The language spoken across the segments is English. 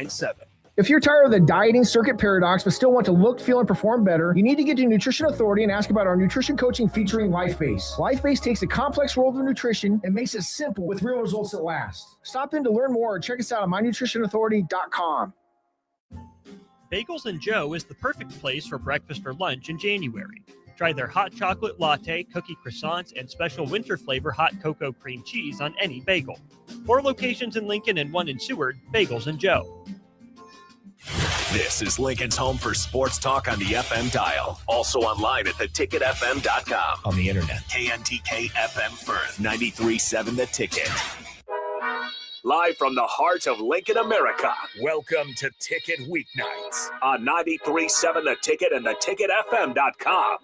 877. If you're tired of the dieting circuit paradox but still want to look, feel, and perform better, you need to get to Nutrition Authority and ask about our nutrition coaching featuring LifeBase. LifeBase takes the complex world of nutrition and makes it simple with real results that last. Stop in to learn more or check us out at mynutritionauthority.com. Bagels and Joe is the perfect place for breakfast or lunch in January. Try their hot chocolate latte, cookie croissants, and special winter flavor hot cocoa cream cheese on any bagel. 4 locations in Lincoln and 1 in Seward, Bagels and Joe. This is Lincoln's home for sports talk on the FM dial. Also online at theticketfm.com. On the internet. KNTK FM Firth, 93.7 The Ticket. Live from the heart of Lincoln, America. Welcome to Ticket Weeknights on 93.7 The Ticket and theticketfm.com.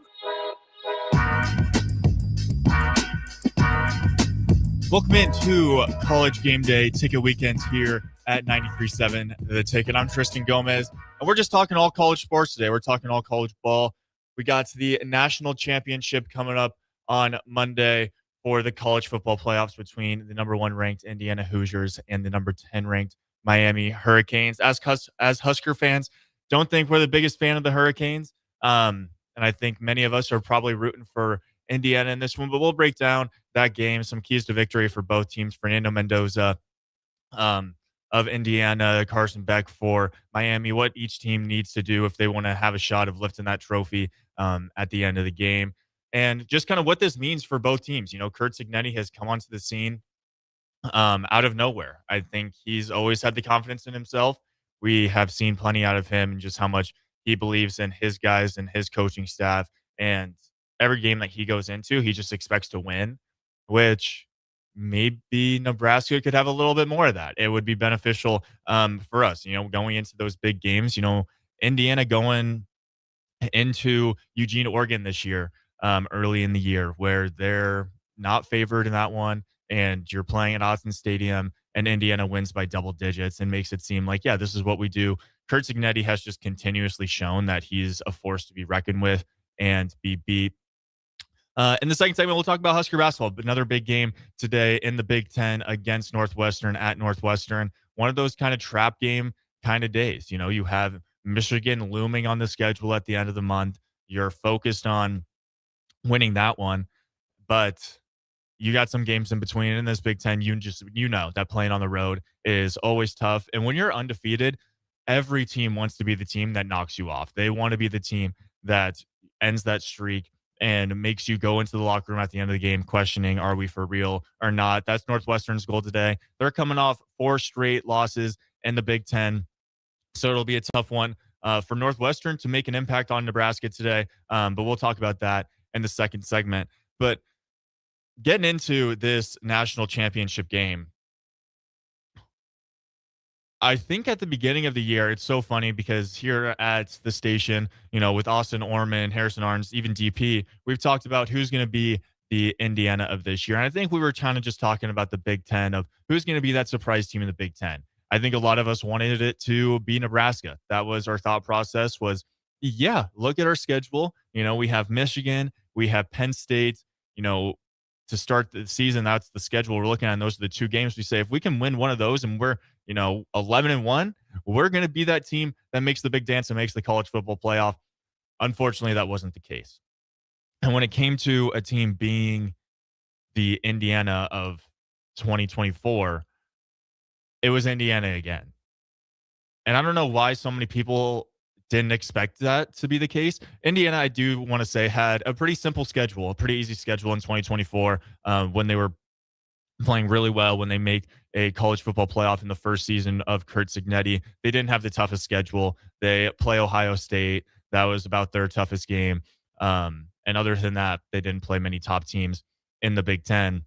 Welcome into College Game Day Ticket Weekends here at 93.7 The Ticket. I'm Tristan Gomes, and we're just talking all college sports today. We're talking all college ball. We got the national championship coming up on Monday for the college football playoffs between the number 1 ranked Indiana Hoosiers and the number 10 ranked Miami Hurricanes. As Husker fans, don't think we're the biggest fan of the Hurricanes. And I think many of us are probably rooting for Indiana in this one, but we'll break down that game, some keys to victory for both teams. Fernando Mendoza of Indiana, Carson Beck for Miami, what each team needs to do if they want to have a shot of lifting that trophy at the end of the game, and just kind of what this means for both teams. You know, Curt Cignetti has come onto the scene out of nowhere. I think he's always had the confidence in himself. We have seen plenty out of him and just how much he believes in his guys and his coaching staff, and every game that he goes into, he just expects to win, which maybe Nebraska could have a little bit more of that. It would be beneficial for us, you know, going into those big games. You know, Indiana going into Eugene, Oregon this year, early in the year, where they're not favored in that one, and you're playing at Autzen Stadium, and Indiana wins by double digits and makes it seem like, yeah, this is what we do. Curt Cignetti has just continuously shown that he's a force to be reckoned with and be beat. In the second segment, we'll talk about Husker basketball. Another big game today in the Big Ten against Northwestern at Northwestern. One of those kind of trap game kind of days. You know, you have Michigan looming on the schedule at the end of the month. You're focused on winning that one, but you got some games in between. In this Big Ten, you know that playing on the road is always tough. And when you're undefeated, every team wants to be the team that knocks you off. They want to be the team that ends that streak and makes you go into the locker room at the end of the game questioning, are we for real or not? That's Northwestern's goal today. They're coming off 4 straight losses in the Big Ten, so it'll be a tough one for Northwestern to make an impact on Nebraska today, but we'll talk about that in the second segment. But getting into this national championship game, I think at the beginning of the year, it's so funny because here at the station, you know, with Austin Orman, Harrison Arns, even DP, we've talked about who's going to be the Indiana of this year. And I think we were kind of just talking about the Big Ten of who's going to be that surprise team in the Big Ten. I think a lot of us wanted it to be Nebraska. That was our thought process was, yeah, look at our schedule. You know, we have Michigan, we have Penn State, you know, to start the season, that's the schedule we're looking at. And those are the 2 games we say, if we can win one of those and we're, you know, 11-1, we're going to be that team that makes the big dance and makes the college football playoff. Unfortunately, that wasn't the case. And when it came to a team being the Indiana of 2024, it was Indiana again. And I don't know why so many people didn't expect that to be the case. Indiana, I do want to say, had a pretty simple schedule, a pretty easy schedule in 2024 when they were playing really well, when they make a college football playoff in the first season of Curt Cignetti. They didn't have the toughest schedule. They play Ohio State. That was about their toughest game. And other than that, they didn't play many top teams in the Big Ten.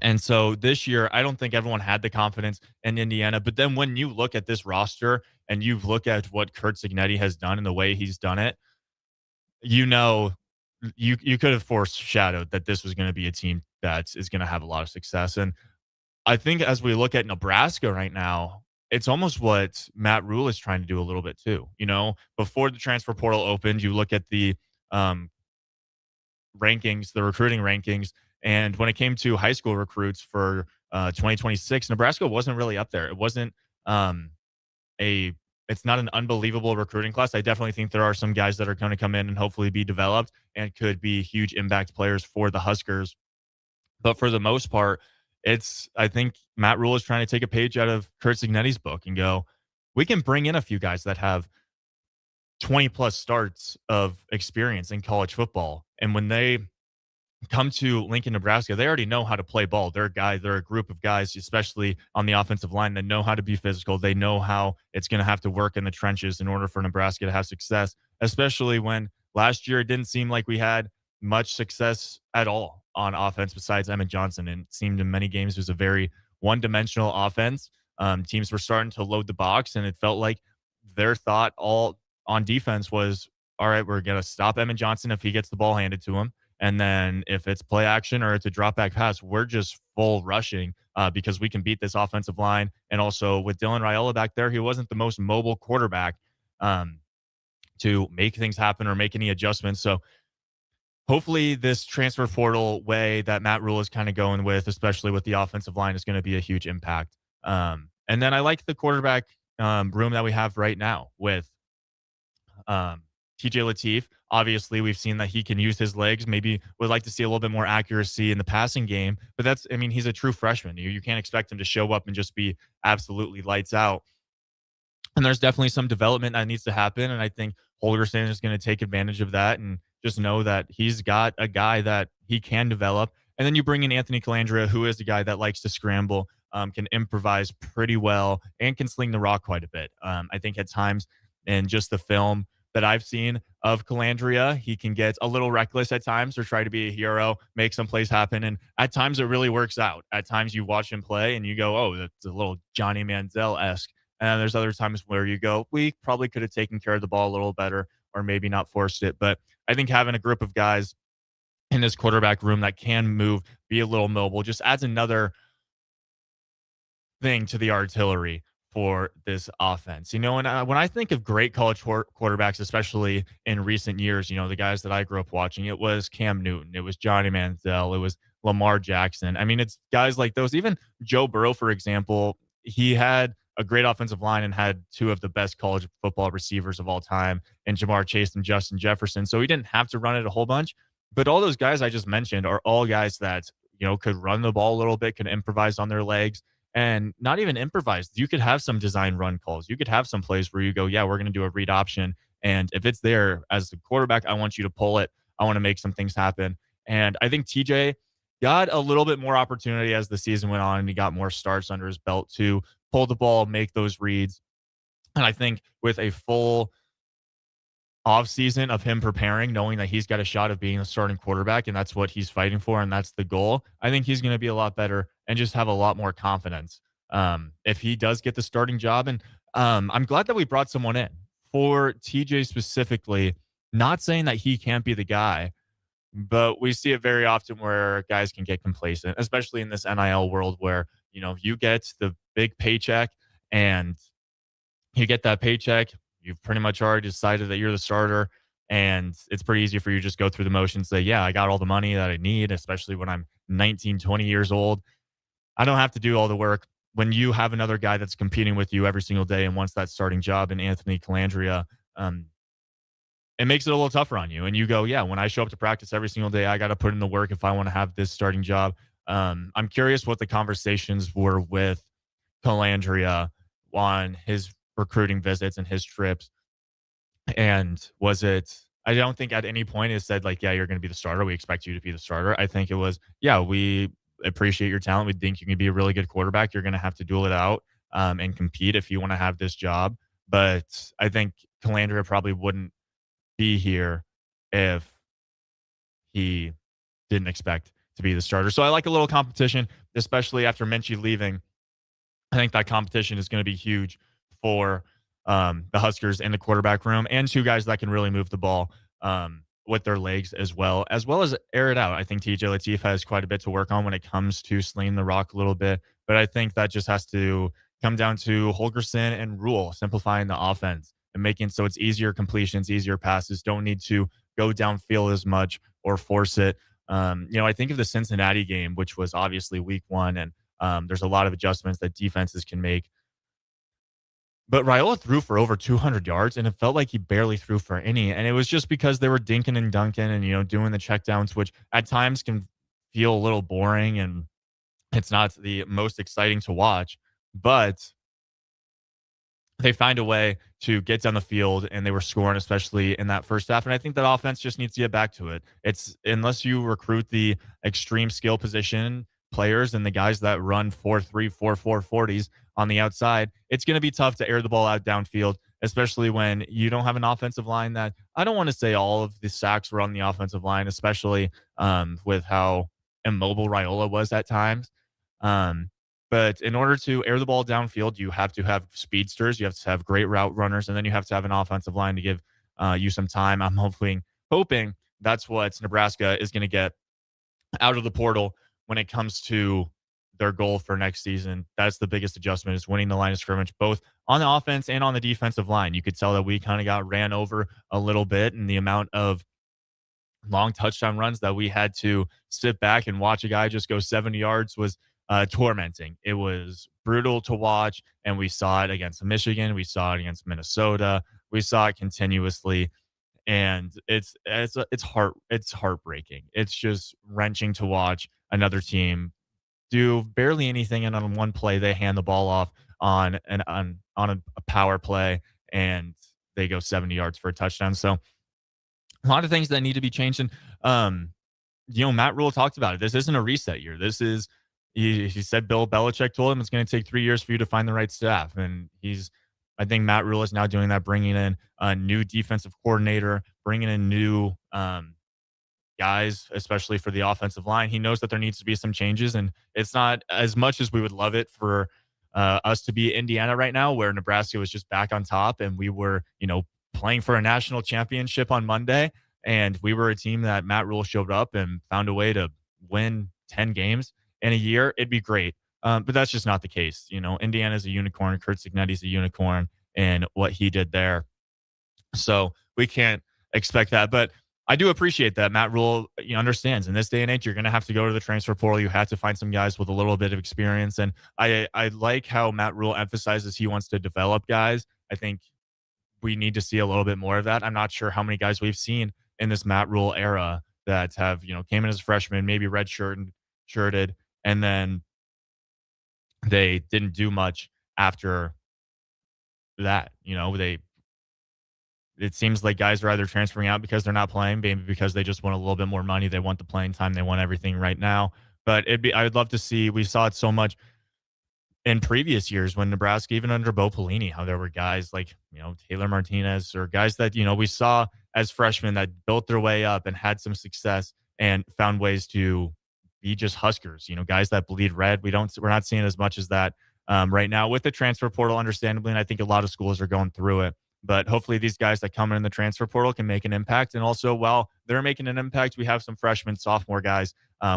And so this year, I don't think everyone had the confidence in Indiana. But then when you look at this roster and you look at what Curt Cignetti has done and the way he's done it, you know, you could have foreshadowed that this was going to be a team that is going to have a lot of success. And I think as we look at Nebraska right now, it's almost what Matt Rule is trying to do a little bit too. You know, before the transfer portal opened, you look at the rankings, the recruiting rankings, and when it came to high school recruits for 2026, Nebraska wasn't really up there. It wasn't it's not an unbelievable recruiting class. I definitely think there are some guys that are going to come in and hopefully be developed and could be huge impact players for the Huskers. But for the most part, I think Matt Rule is trying to take a page out of Kurt Cignetti's book and go, we can bring in a few guys that have 20 plus starts of experience in college football. And when they come to Lincoln, Nebraska, they already know how to play ball. They're a group of guys, especially on the offensive line, that know how to be physical. They know how it's going to have to work in the trenches in order for Nebraska to have success, especially when last year it didn't seem like we had much success at all on offense besides Emmett Johnson. And it seemed in many games it was a very one-dimensional offense. Teams were starting to load the box, and it felt like their thought all on defense was, all right, we're going to stop Emmett Johnson if he gets the ball handed to him. And then if it's play action or it's a drop back pass, we're just full rushing because we can beat this offensive line. And also with Dylan Raiola back there, he wasn't the most mobile quarterback to make things happen or make any adjustments. So hopefully this transfer portal way that Matt Rule is kind of going with, especially with the offensive line, is going to be a huge impact. And then I like the quarterback room that we have right now with TJ Lateef. Obviously, we've seen that he can use his legs. Maybe would like to see a little bit more accuracy in the passing game. But he's a true freshman. You can't expect him to show up and just be absolutely lights out. And there's definitely some development that needs to happen. And I think Holgerson is going to take advantage of that and just know that he's got a guy that he can develop. And then you bring in Anthony Calandria, who is the guy that likes to scramble, can improvise pretty well, and can sling the rock quite a bit. I think at times in just the film that I've seen of Calandria, he can get a little reckless at times or try to be a hero, make some plays happen. And at times it really works out. At times you watch him play and you go, oh, that's a little Johnny Manziel-esque. And then there's other times where you go, we probably could have taken care of the ball a little better or maybe not forced it. But I think having a group of guys in this quarterback room that can move, be a little mobile, just adds another thing to the artillery for this offense. And when I think of great college quarterbacks, especially in recent years, the guys that I grew up watching, it was Cam Newton, it was Johnny Manziel, it was Lamar Jackson. I mean, it's guys like those. Even Joe Burrow, for example, he had a great offensive line and had two of the best college football receivers of all time in Jamar Chase and Justin Jefferson. So he didn't have to run it a whole bunch. But all those guys I just mentioned are all guys that, could run the ball a little bit, could improvise on their legs. And not even improvised. You could have some design run calls. You could have some plays where you go, yeah, we're going to do a read option. And if it's there as the quarterback, I want you to pull it. I want to make some things happen. And I think TJ got a little bit more opportunity as the season went on, and he got more starts under his belt to pull the ball, make those reads. And I think with a full off season of him preparing, knowing that he's got a shot of being a starting quarterback and that's what he's fighting for and that's the goal, I think he's going to be a lot better and just have a lot more confidence if he does get the starting job. And I'm glad that we brought someone in for TJ specifically, not saying that he can't be the guy, but we see it very often where guys can get complacent, especially in this NIL world where, you get the big paycheck and you get that paycheck, you've pretty much already decided that you're the starter, and it's pretty easy for you to just go through the motions, say, yeah, I got all the money that I need, especially when I'm 19, 20 years old. I don't have to do all the work. When you have another guy that's competing with you every single day and wants that starting job in Anthony Calandria, it makes it a little tougher on you. And you go, yeah, when I show up to practice every single day, I got to put in the work if I want to have this starting job. I'm curious what the conversations were with Calandria on his recruiting visits and his trips. And I don't think at any point it said like, yeah, you're going to be the starter. We expect you to be the starter. I think it was, yeah, we appreciate your talent. We think you can be a really good quarterback. You're going to have to duel it out and compete if you want to have this job. But I think Calandria probably wouldn't be here if he didn't expect to be the starter. So I like a little competition, especially after Minchie leaving. I think that competition is going to be huge for the Huskers in the quarterback room, and two guys that can really move the ball with their legs as well as air it out. I think TJ Lateef has quite a bit to work on when it comes to slinging the rock a little bit, but I think that just has to come down to Holgerson and Rule simplifying the offense and making so it's easier completions, easier passes, don't need to go downfield as much or force it. I think of the Cincinnati game, which was obviously week one, and there's a lot of adjustments that defenses can make. But Raiola threw for over 200 yards, and it felt like he barely threw for any. And it was just because they were dinking and dunking and, doing the checkdowns, which at times can feel a little boring and it's not the most exciting to watch. But they find a way to get down the field and they were scoring, especially in that first half. And I think that offense just needs to get back to it. It's unless you recruit the extreme skill position players and the guys that run 4.3, 4.4 40s on the outside, it's going to be tough to air the ball out downfield, especially when you don't have an offensive line that I don't want to say all of the sacks were on the offensive line, especially with how immobile Raiola was at times. Um, but in order to air the ball downfield, you have to have speedsters, you have to have great route runners, and then you have to have an offensive line to give you some time. I'm hoping that's what Nebraska is going to get out of the portal when it comes to their goal for next season. That's the biggest adjustment, is winning the line of scrimmage, both on the offense and on the defensive line. You could tell that we kind of got ran over a little bit, and the amount of long touchdown runs that we had to sit back and watch a guy just go 70 yards was tormenting. It was brutal to watch, and we saw it against Michigan. We saw it against Minnesota. We saw it continuously, and it's heartbreaking. It's just wrenching to watch another team do barely anything, and on one play they hand the ball off on a power play, and they go 70 yards for a touchdown. So a lot of things that need to be changed. And Matt Rule talked about it. This isn't a reset year. This is, he said Bill Belichick told him it's going to take 3 years for you to find the right staff. And I think Matt Rule is now doing that, bringing in a new defensive coordinator, bringing in new guys, especially for the offensive line. He knows that there needs to be some changes, and it's not as much as we would love it for us to be Indiana right now, where Nebraska was just back on top and we were, playing for a national championship on Monday. And we were a team that Matt Rule showed up and found a way to win 10 games in a year. It'd be great. But that's just not the case. Indiana's a unicorn. Kurt Signetti's a unicorn in what he did there. So we can't expect that. But I do appreciate that Matt Rule understands in this day and age, you're going to have to go to the transfer portal. You have to find some guys with a little bit of experience. And I like how Matt Rule emphasizes he wants to develop guys. I think we need to see a little bit more of that. I'm not sure how many guys we've seen in this Matt Rule era that have, came in as freshmen, maybe shirted, and then they didn't do much after that. It seems like guys are either transferring out because they're not playing, maybe because they just want a little bit more money. They want the playing time. They want everything right now. But I would love to see, we saw it so much in previous years when Nebraska, even under Bo Pelini, how there were guys like, Taylor Martinez, or guys that, we saw as freshmen that built their way up and had some success and found ways to be just Huskers, guys that bleed red. We're not seeing as much as that right now with the transfer portal, understandably. And I think a lot of schools are going through it, but hopefully these guys that come in the transfer portal can make an impact. And also, while they're making an impact, we have some freshmen, sophomore guys.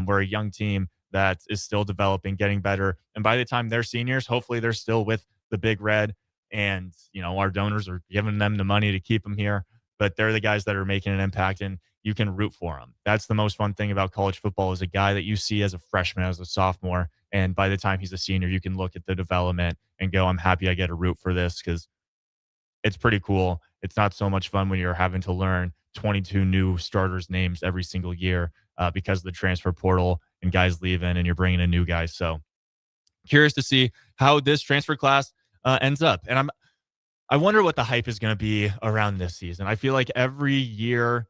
We're a young team that is still developing, getting better. And by the time they're seniors, hopefully they're still with the Big Red, and, our donors are giving them the money to keep them here, but they're the guys that are making an impact, and you can root for them. That's the most fun thing about college football, is a guy that you see as a freshman, as a sophomore, and by the time he's a senior, you can look at the development and go, I'm happy I get to root for this, because it's pretty cool. It's not so much fun when you're having to learn 22 new starters' names every single year because of the transfer portal and guys leaving, and you're bringing in new guys. So curious to see how this transfer class ends up. And I wonder what the hype is going to be around this season. I feel like every year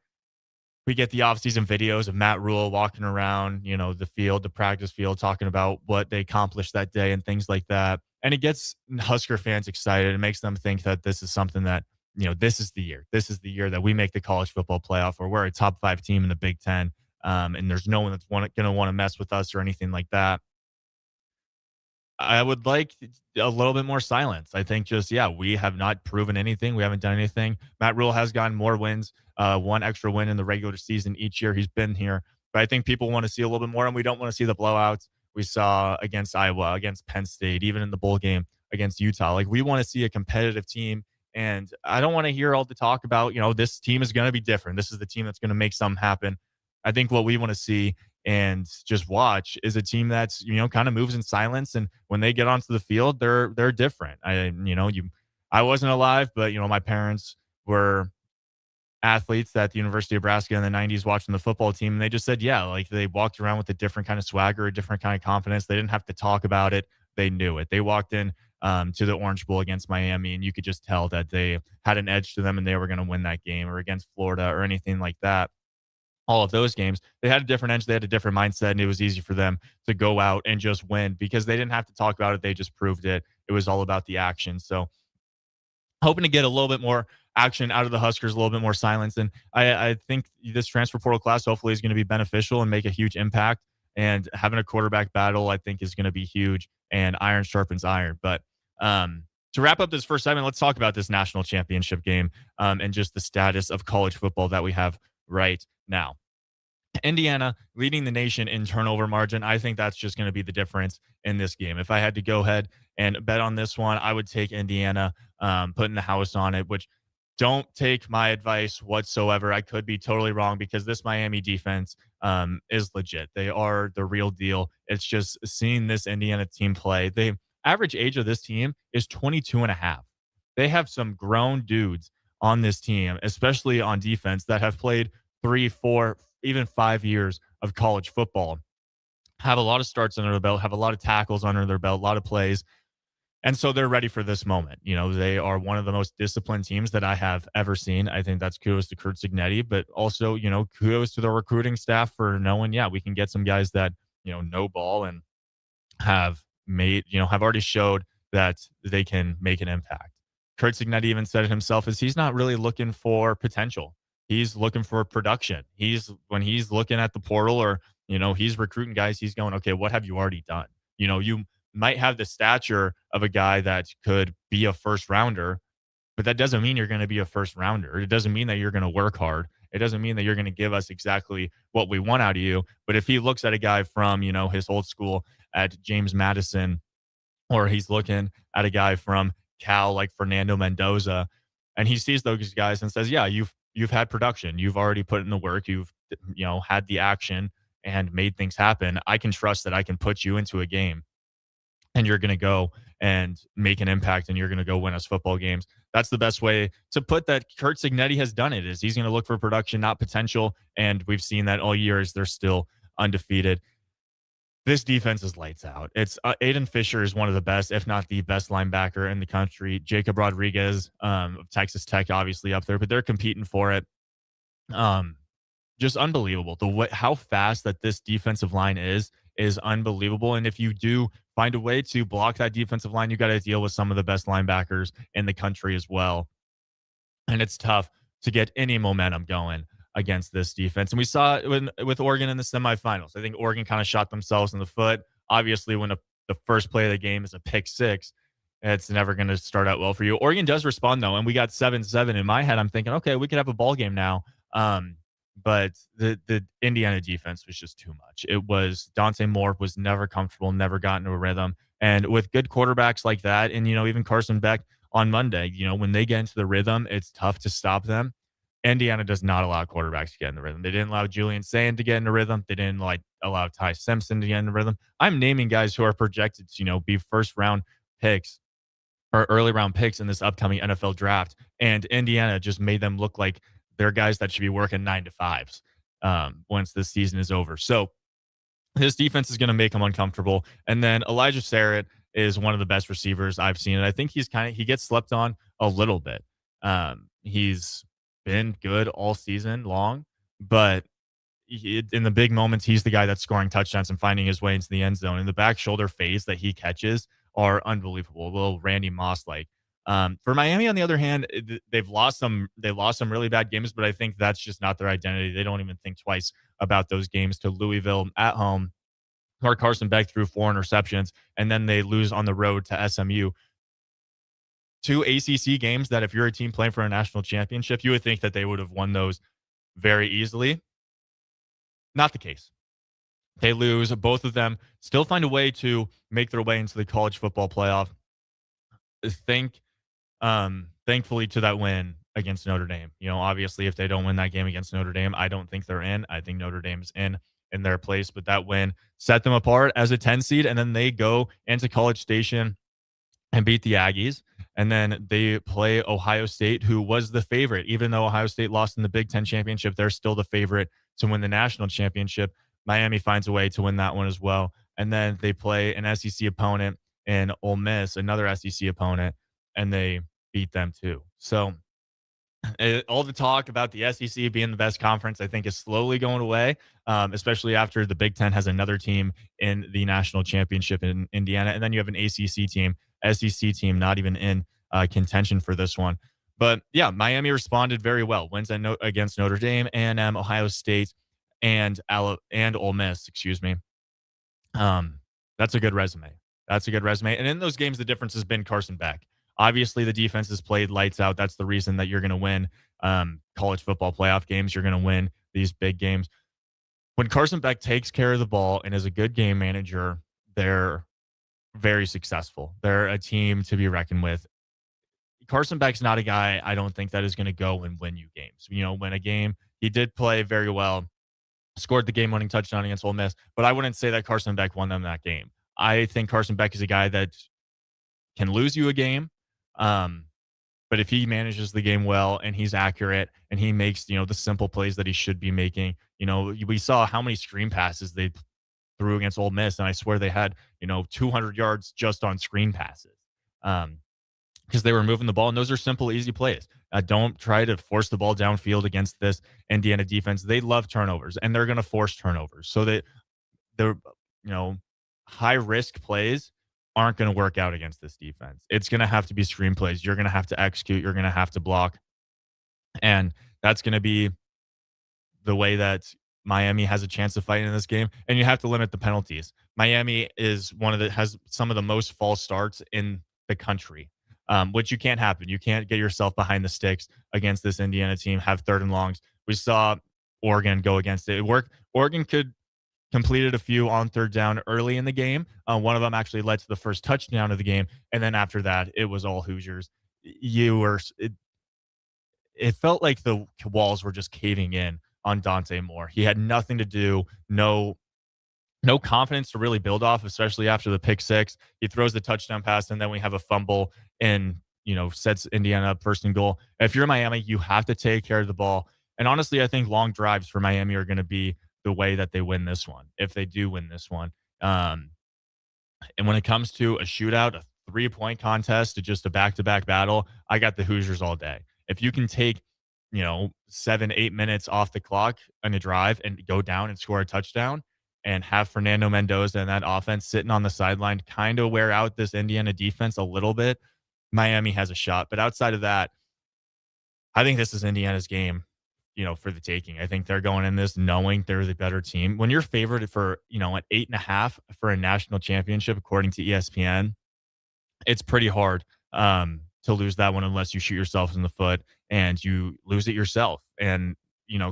we get the offseason videos of Matt Rule walking around, the practice field, talking about what they accomplished that day and things like that. And it gets Husker fans excited. It makes them think that this is something that, this is the year. This is the year that we make the college football playoff, or we're a top 5 team in the Big Ten. And there's no one that's going to want to mess with us or anything like that. I would like a little bit more silence. I think we have not proven anything. We haven't done anything. Matt Rule has gotten more wins, one extra win in the regular season each year he's been here. But I think people want to see a little bit more, and we don't want to see the blowouts we saw against Iowa, against Penn State, even in the bowl game against Utah. Like, we want to see a competitive team, and I don't want to hear all the talk about, this team is going to be different. This is the team that's going to make something happen. I think what we want to see and just watch is a team that's, kind of moves in silence. And when they get onto the field, they're different. I I wasn't alive, but, my parents were athletes at the University of Nebraska in the 90s watching the football team. And they just said, yeah, like they walked around with a different kind of swagger, a different kind of confidence. They didn't have to talk about it. They knew it. They walked in to the Orange Bowl against Miami, and you could just tell that they had an edge to them and they were going to win that game, or against Florida or anything like that. All of those games, they had a different edge. They had a different mindset, and it was easy for them to go out and just win because they didn't have to talk about it. They just proved it. It was all about the action. So hoping to get a little bit more action out of the Huskers, a little bit more silence. And I think this transfer portal class hopefully is going to be beneficial and make a huge impact. And having a quarterback battle, I think, is going to be huge. And iron sharpens iron. But to wrap up this first segment, let's talk about this national championship game and just the status of college football that we have right now. Indiana leading the nation in turnover margin. I think that's just going to be the difference in this game. If I had to go ahead and bet on this one, I would take Indiana, putting the house on it, which don't take my advice whatsoever. I could be totally wrong because this Miami defense is legit. They are the real deal. It's just seeing this Indiana team play. The average age of this team is 22 and a half. They have some grown dudes on this team, especially on defense, that have played 3, 4, even 5 years of college football, have a lot of starts under their belt, have a lot of tackles under their belt, a lot of plays. And so they're ready for this moment. They are one of the most disciplined teams that I have ever seen. I think that's kudos to Kurt Signetti, but also, kudos to the recruiting staff for knowing, we can get some guys that, know ball and have made, have already showed that they can make an impact. Kurt Signetti even said it himself, is he's not really looking for potential. He's looking for production. When he's looking at the portal, or, he's recruiting guys, he's going, okay, what have you already done? You might have the stature of a guy that could be a first rounder, but that doesn't mean you're going to be a first rounder. It doesn't mean that you're going to work hard. It doesn't mean that you're going to give us exactly what we want out of you. But if he looks at a guy from, his old school at James Madison, or he's looking at a guy from Cal like Fernando Mendoza, and he sees those guys and says, yeah, you've had production. You've already put in the work. You've, had the action and made things happen. I can trust that I can put you into a game and you're going to go and make an impact and you're going to go win us football games. That's the best way to put that. Kurt Signetti has done it, is he's going to look for production, not potential. And we've seen that all year as they're still undefeated. This defense is lights out. It's Aiden Fisher is one of the best, if not the best linebacker in the country. Jacob Rodriguez of Texas Tech, obviously up there, but they're competing for it. Just unbelievable. How fast that this defensive line is unbelievable. And if you do find a way to block that defensive line, you got to deal with some of the best linebackers in the country as well. And it's tough to get any momentum going against this defense. And we saw it with Oregon in the semifinals. I think Oregon kind of shot themselves in the foot. Obviously, when the first play of the game is a pick six, it's never going to start out well for you. Oregon does respond, though, and we got 7-7. In my head, I'm thinking, okay, we could have a ball game now. But the Indiana defense was just too much. It was Dante Moore was never comfortable, never got into a rhythm. And with good quarterbacks like that, and, even Carson Beck on Monday, when they get into the rhythm, it's tough to stop them. Indiana does not allow quarterbacks to get in the rhythm. They didn't allow Julian Sand to get in the rhythm. They didn't allow Ty Simpson to get in the rhythm. I'm naming guys who are projected to, be first round picks or early round picks in this upcoming NFL draft. And Indiana just made them look like they're guys that should be working 9 to 5s once this season is over. So his defense is going to make him uncomfortable. And then Elijah Sarrett is one of the best receivers I've seen. And I think he gets slept on a little bit. He's been good all season long, but in the big moments, he's the guy that's scoring touchdowns and finding his way into the end zone. And the back shoulder fades that he catches are unbelievable. A little Randy Moss like. For Miami, on the other hand, they've lost some really bad games, but I think that's just not their identity. They don't even think twice about those games. To Louisville at home, where Carson Beck threw 4 interceptions, and then they lose on the road to SMU. 2 ACC games that if you're a team playing for a national championship, you would think that they would have won those very easily. Not the case. They lose both of them, still find a way to make their way into the college football playoff. Thankfully to that win against Notre Dame. Obviously, if they don't win that game against Notre Dame, I don't think they're in. I think Notre Dame's in their place, but that win set them apart as a 10 seed, and then they go into College Station and beat the Aggies. And then they play Ohio State, who was the favorite. Even though Ohio State lost in the Big Ten championship, they're still the favorite to win the national championship. Miami finds a way to win that one as well. And then they play an SEC opponent in Ole Miss, another SEC opponent, and they beat them too. So all the talk about the SEC being the best conference, I think, is slowly going away, especially after the Big Ten has another team in the national championship in Indiana. And then you have an ACC team, SEC team, not even in contention for this one. But yeah, Miami responded very well. Wins against Notre Dame, A&M, Ohio State, and Ole Miss, excuse me. That's a good resume. That's a good resume. And in those games, the difference has been Carson Beck. Obviously, the defense has played lights out. That's the reason that you're going to win college football playoff games. You're going to win these big games. When Carson Beck takes care of the ball and is a good game manager, they're very successful. They're a team to be reckoned with. Carson Beck's not a guy, I don't think, that is going to go and win you games. You know, win a game. He did play very well, scored the game-winning touchdown against Ole Miss, but I wouldn't say that Carson Beck won them that game. I think Carson Beck is a guy that can lose you a game. But if he manages the game well and he's accurate and he makes, the simple plays that he should be making, we saw how many screen passes they threw against Ole Miss. And I swear they had, 200 yards just on screen passes. Because they were moving the ball, and those are simple, easy plays. Don't try to force the ball downfield against this Indiana defense. They love turnovers, and they're going to force turnovers. So that they're, high-risk plays aren't going to work out against this defense. It's going to have to be screen plays. You're going to have to execute. You're going to have to block. And that's going to be the way that Miami has a chance of fighting in this game. And you have to limit the penalties. Miami is has some of the most false starts in the country, which you can't happen. You can't get yourself behind the sticks against this Indiana team, have third and longs. We saw Oregon go against it. It worked. Oregon completed a few on third down early in the game. One of them actually led to the first touchdown of the game. And then after that, it was all Hoosiers. It felt like the walls were just caving in on Dante Moore. He had nothing to do, no confidence to really build off, especially after the pick six. He throws the touchdown pass, and then we have a fumble and, sets Indiana up first and goal. If you're Miami, you have to take care of the ball. And honestly, I think long drives for Miami are going to be the way that they win this one, if they do win this one. And when it comes to a shootout, a 3-point contest, to just a back-to-back battle, I got the Hoosiers all day. If you can take, 7-8 minutes off the clock on a drive and go down and score a touchdown and have Fernando Mendoza and that offense sitting on the sideline kind of wear out this Indiana defense a little bit, Miami has a shot. But outside of that, I think this is Indiana's game, for the taking. I think they're going in this knowing they're the better team. When you're favored for, at 8.5 for a national championship, according to ESPN, it's pretty hard to lose that one unless you shoot yourself in the foot and you lose it yourself. And,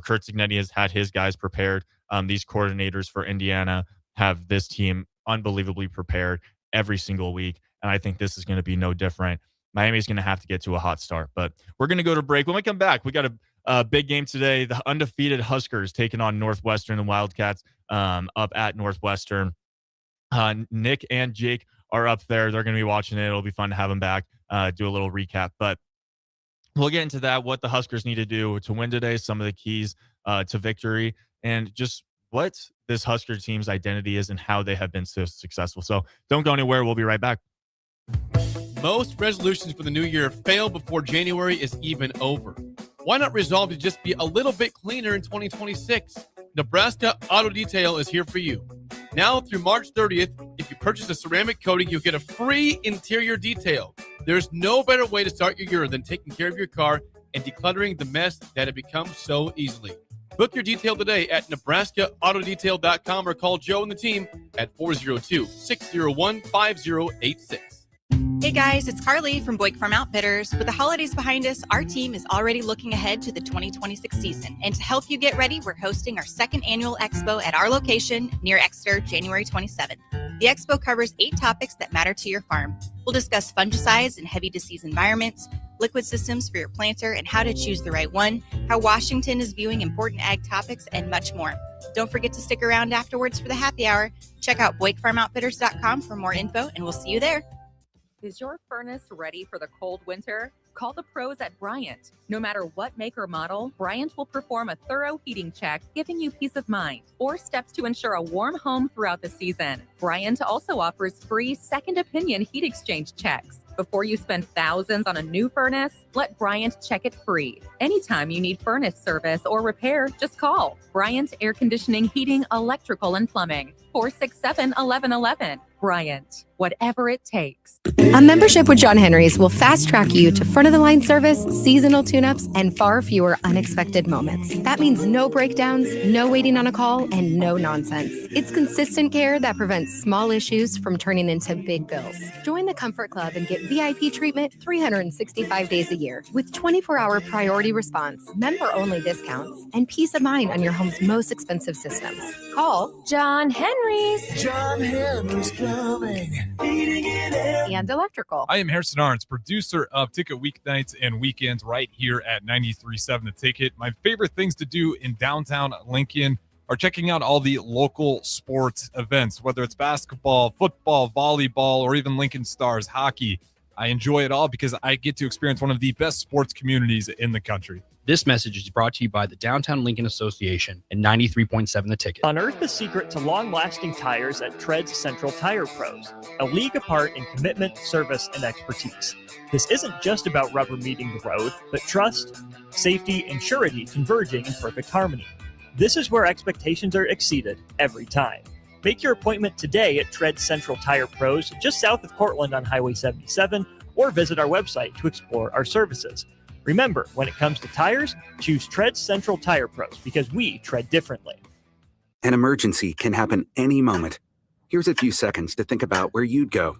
Kurt Cignetti has had his guys prepared. These coordinators for Indiana have this team unbelievably prepared every single week. And I think this is going to be no different. Miami's going to have to get to a hot start, but we're going to go to break. When we come back, we got a big game today. The undefeated Huskers taking on Northwestern, the Wildcats up at Northwestern. Nick and Jake are up there. They're going to be watching it. It'll be fun to have them back, do a little recap. But we'll get into that, what the Huskers need to do to win today, some of the keys to victory, and just what this Husker team's identity is and how they have been so successful. So don't go anywhere. We'll be right back. Most resolutions for the new year fail before January is even over. Why not resolve to just be a little bit cleaner in 2026? Nebraska Auto Detail is here for you. Now through March 30th, if you purchase a ceramic coating, you'll get a free interior detail. There's no better way to start your year than taking care of your car and decluttering the mess that it becomes so easily. Book your detail today at NebraskaAutoDetail.com or call Joe and the team at 402-601-5086. Hey guys, it's Carly from Boyk Farm Outfitters. With the holidays behind us, our team is already looking ahead to the 2026 season. And to help you get ready, we're hosting our second annual expo at our location near Exeter, January 27th. The expo covers 8 topics that matter to your farm. We'll discuss fungicides in heavy disease environments, liquid systems for your planter and how to choose the right one, how Washington is viewing important ag topics, and much more. Don't forget to stick around afterwards for the happy hour. Check out BoykFarmOutfitters.com for more info, and we'll see you there. Is your furnace ready for the cold winter? Call the pros at Bryant. No matter what make or model, Bryant will perform a thorough heating check, giving you peace of mind, or steps to ensure a warm home throughout the season. Bryant also offers free second opinion heat exchange checks. Before you spend thousands on a new furnace, let Bryant check it free. Anytime you need furnace service or repair, just call Bryant Air Conditioning, Heating, Electrical, and Plumbing. 467-1111. Bryant, whatever it takes. A membership with John Henry's will fast track you to front of the line service, seasonal tune-ups, and far fewer unexpected moments. That means no breakdowns, no waiting on a call, and no nonsense. It's consistent care that prevents small issues from turning into big bills. Join the Comfort Club and get VIP treatment 365 days a year with 24-hour priority response, member-only discounts, and peace of mind on your home's most expensive systems. Call John Henry's. John Henry's Plumbing, Heating, and Electrical. I am Harrison Arns, producer of Ticket Weeknights and Weekends right here at 93.7 The Ticket. My favorite things to do in downtown Lincoln are checking out all the local sports events, whether it's basketball, football, volleyball, or even Lincoln Stars hockey. I enjoy it all because I get to experience one of the best sports communities in the country. This message is brought to you by the Downtown Lincoln Association and 93.7 The Ticket. Unearth the secret to long-lasting tires at Tread's Central Tire Pros, a league apart in commitment, service, and expertise. This isn't just about rubber meeting the road, but trust, safety, and surety converging in perfect harmony. This is where expectations are exceeded every time. Make your appointment today at Tread's Central Tire Pros, just south of Cortland on Highway 77, or visit our website to explore our services. Remember, when it comes to tires, choose Tread Central Tire Pros because we tread differently. An emergency can happen any moment. Here's a few seconds to think about where you'd go.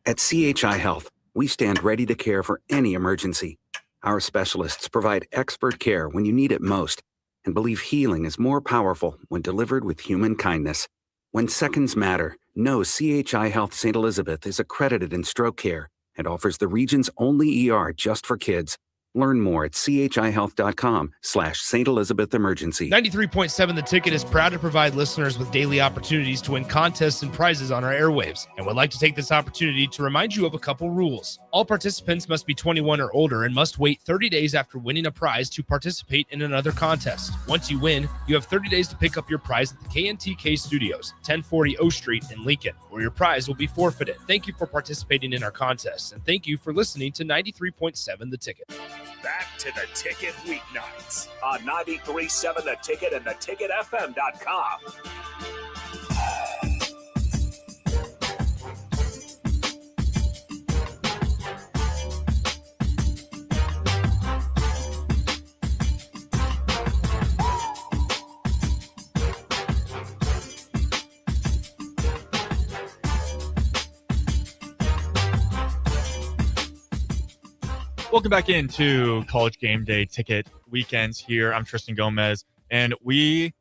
At CHI Health, we stand ready to care for any emergency. Our specialists provide expert care when you need it most and believe healing is more powerful when delivered with human kindness. When seconds matter, know CHI Health St. Elizabeth is accredited in stroke care and offers the region's only ER just for kids. Learn more at chihealth.com/St. Elizabeth Emergency. 93.7 The Ticket is proud to provide listeners with daily opportunities to win contests and prizes on our airwaves, and would like to take this opportunity to remind you of a couple rules. All participants must be 21 or older and must wait 30 days after winning a prize to participate in another contest. Once you win, you have 30 days to pick up your prize at the KNTK Studios, 1040 O Street in Lincoln, or your prize will be forfeited. Thank you for participating in our contests, and thank you for listening to 93.7 The Ticket. Back to The Ticket weeknights on 93.7 The Ticket and theticketfm.com. Welcome back into College Game Day Ticket Weekends here. I'm Tristan Gomez, and we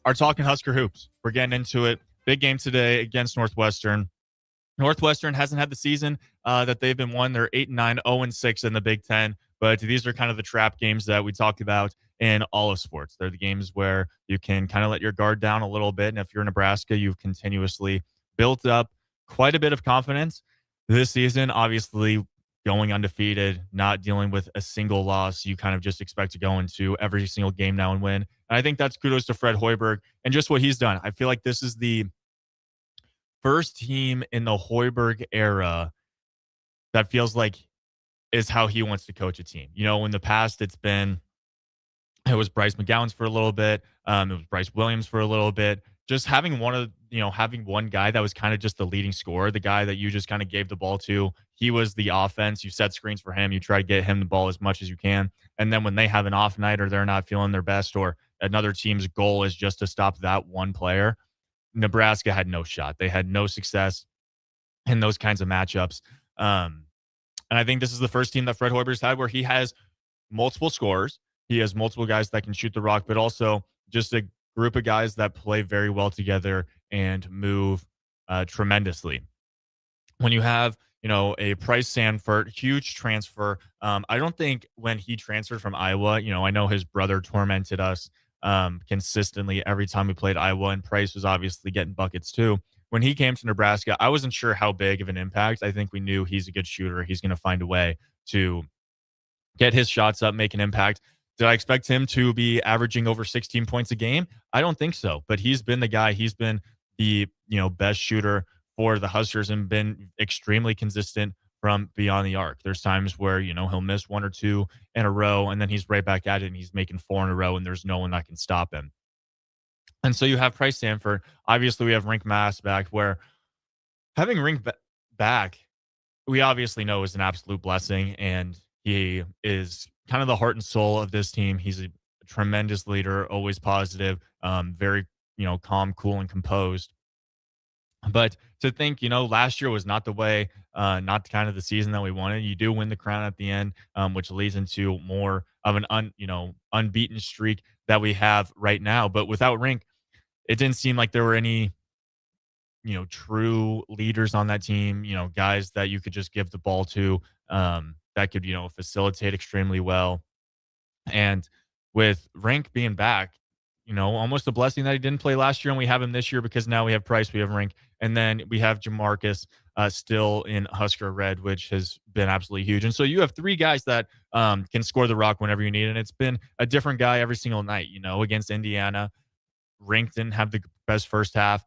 are talking Husker hoops. We're getting into it. Big game today against Northwestern. Northwestern hasn't had the season that they've been won. They're 8-9, 0-6 in the Big Ten, but these are kind of the trap games that we talk about in all of sports. They're the games where you can kind of let your guard down a little bit, and if you're Nebraska, you've continuously built up quite a bit of confidence this season. Obviously, going undefeated, not dealing with a single loss. You kind of just expect to go into every single game now and win. And I think that's kudos to Fred Hoiberg and just what he's done. I feel like this is the first team in the Hoiberg era that feels like is how he wants to coach a team. You know, in the past, it was Bryce McGowan's for a little bit. It was Bryce Williams for a little bit. Just having having one guy that was kind of just the leading scorer, the guy that you just kind of gave the ball to. He was the offense. You set screens for him. You try to get him the ball as much as you can. And then when they have an off night or they're not feeling their best or another team's goal is just to stop that one player, Nebraska had no shot. They had no success in those kinds of matchups. And I think this is the first team that Fred Hoiberg's had where he has multiple scorers. He has multiple guys that can shoot the rock, but also just a group of guys that play very well together and move tremendously. When you have, a Price Sanford, huge transfer. I don't think when he transferred from Iowa, I know his brother tormented us consistently every time we played Iowa, and Price was obviously getting buckets too. when he came to Nebraska, I wasn't sure how big of an impact. I think we knew he's a good shooter. He's going to find a way to get his shots up, make an impact. Did I expect him to be averaging over 16 points a game? I don't think so, but he's been the guy. He's been the, best shooter for the Huskers and been extremely consistent from beyond the arc. There's times where, he'll miss one or two in a row and then he's right back at it and he's making four in a row and there's no one that can stop him. And so you have Price Sanford. Obviously, we have Rink Mass back, where having Rink back, we obviously know is an absolute blessing. And he is kind of the heart and soul of this team. He's a tremendous leader, always positive, very, calm, cool, and composed. But to think, last year was not the way, not kind of the season that we wanted. You do win the crown at the end, which leads into more of an unbeaten streak that we have right now. But without Rink, it didn't seem like there were any, true leaders on that team, guys that you could just give the ball to, that could, facilitate extremely well. And with Rink being back, almost a blessing that he didn't play last year and we have him this year because now we have Price, we have Rink, and then we have Jamarcus still in Husker red, which has been absolutely huge. And so you have three guys that can score the rock whenever you need it. And it's been a different guy every single night, against Indiana. Rink didn't have the best first half.